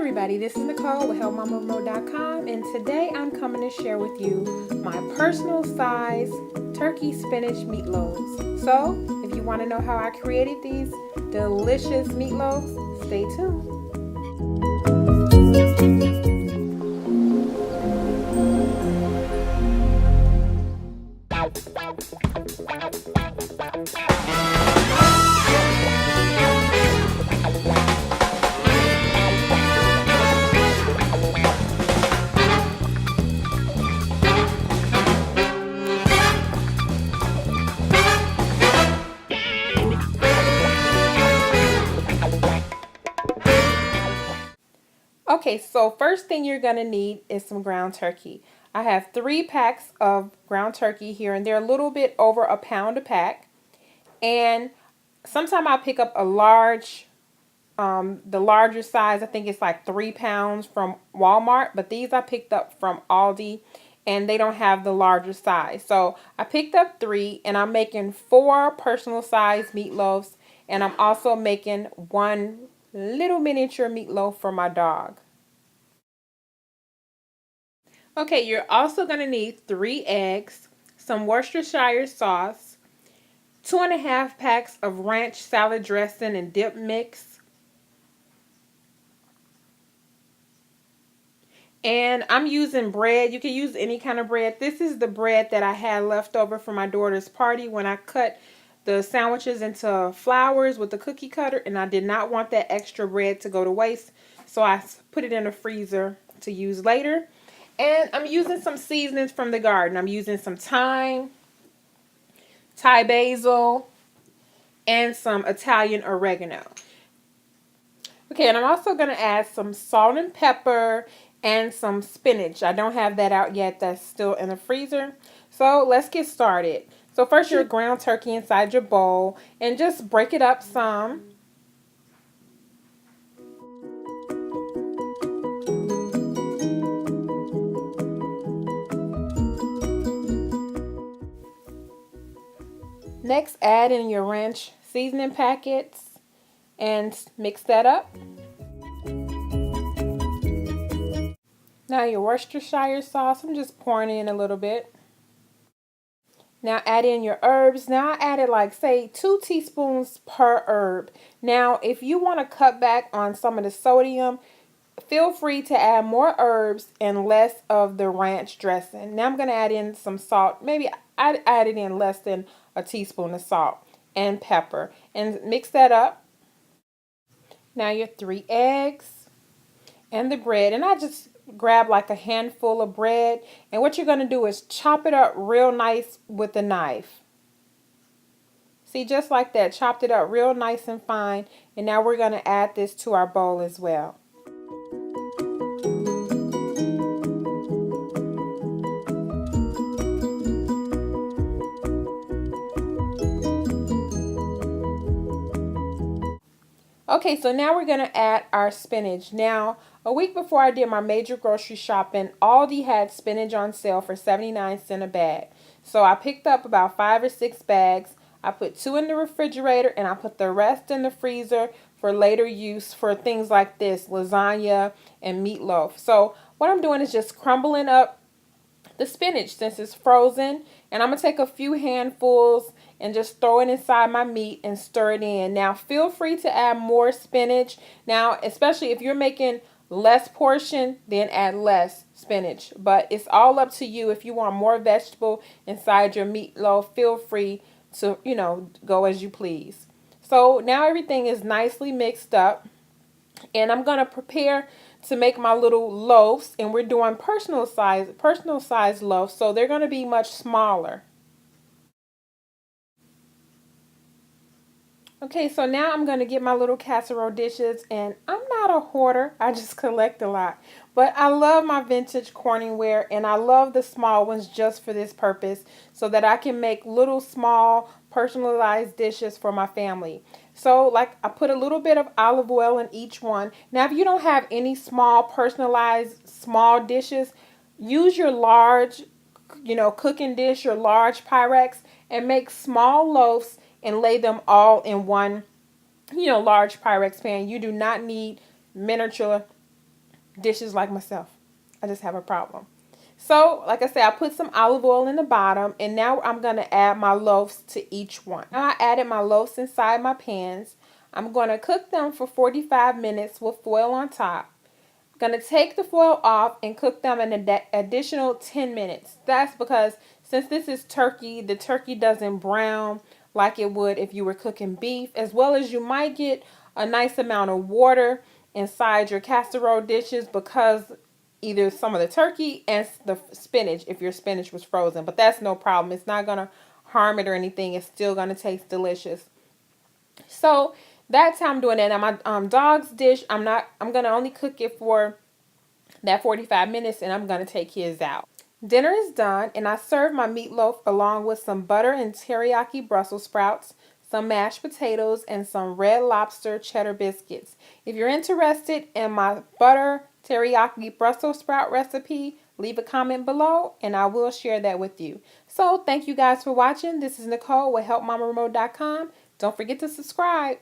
everybody, this is Nicole with HelpMamaRemote.com, and today I'm coming to share with you my personal size turkey spinach meatloaves. So, if you want to know how I created these delicious meatloaves, stay tuned. Okay, so first thing you're going to need is some ground turkey. I have 3 packs of ground turkey here, and they're a little bit over a pound a pack. And sometimes I'll pick up a large, the larger size. I think it's like 3 pounds from Walmart, but these I picked up from Aldi, and they don't have the larger size. So I picked up 3, and I'm making 4 personal size meatloaves, and I'm also making 1 little miniature meatloaf for my dog. Okay, you're also going to need 3 eggs, some Worcestershire sauce, 2.5 packs of ranch salad dressing and dip mix. And I'm using bread. You can use any kind of bread. This is the bread that I had left over from my daughter's party when I cut the sandwiches into flowers with the cookie cutter, and I did not want that extra bread to go to waste, so I put it in the freezer to use later. And I'm using some seasonings from the garden. I'm using some thyme, Thai basil, and some Italian oregano. Okay, and I'm also going to add some salt and pepper and some spinach. I don't have that out yet. That's still in the freezer. So let's get started. So first, your ground turkey inside your bowl, and just break it up some. Next, add in your ranch seasoning packets and mix that up. Now your Worcestershire sauce, I'm just pouring in a little bit. Now add in your herbs. Now I added like say 2 teaspoons per herb. Now if you want to cut back on some of the sodium, feel free to add more herbs and less of the ranch dressing. Now I'm going to add in some salt. Maybe I added in less than a teaspoon of salt and pepper, and mix that up. Now your 3 eggs and the bread, and I just grab like a handful of bread, and what you're going to do is chop it up real nice with a knife. See, just like that, chopped it up real nice and fine, and now we're going to add this to our bowl as well. Okay, so now we're going to add our spinach. Now, a week before I did my major grocery shopping, Aldi had spinach on sale for 79 cents a bag. So I picked up about 5 or 6 bags. I put 2 in the refrigerator, and I put the rest in the freezer for later use for things like this, lasagna and meatloaf. So what I'm doing is just crumbling up the spinach since it's frozen, and I'm going to take a few handfuls and just throw it inside my meat and stir it in. Now feel free to add more spinach. Now especially if you're making less portion, then add less spinach, but it's all up to you. If you want more vegetable inside your meatloaf, feel free to, go as you please. So now everything is nicely mixed up, and I'm going to prepare to make my little loaves, and we're doing personal size loaves, so they're going to be much smaller. Okay, so now I'm going to get my little casserole dishes, and I'm not a hoarder. I just collect a lot. But I love my vintage Corningware, and I love the small ones just for this purpose so that I can make little small personalized dishes for my family. So like I put a little bit of olive oil in each one. Now if you don't have any small personalized small dishes, use your large, cooking dish, your large Pyrex, and make small loaves and lay them all in one, large Pyrex pan. You do not need miniature dishes like myself. I just have a problem. So, like I said, I put some olive oil in the bottom, and now I'm going to add my loaves to each one. Now I added my loaves inside my pans. I'm going to cook them for 45 minutes with foil on top. I'm going to take the foil off and cook them an additional 10 minutes. That's because since this is turkey, the turkey doesn't brown like it would if you were cooking beef, as well as you might get a nice amount of water inside your casserole dishes because either some of the turkey and the spinach if your spinach was frozen. But that's no problem. It's not going to harm it or anything. It's still going to taste delicious. So that's how I'm doing it. Now my dog's dish, I'm going to only cook it for that 45 minutes, and I'm going to take his out. Dinner is done, and I served my meatloaf along with some butter and teriyaki Brussels sprouts, some mashed potatoes, and some Red Lobster cheddar biscuits. If you're interested in my butter teriyaki Brussels sprout recipe, leave a comment below, and I will share that with you. So thank you guys for watching. This is Nicole with HelpMamaRemote.com. Don't forget to subscribe.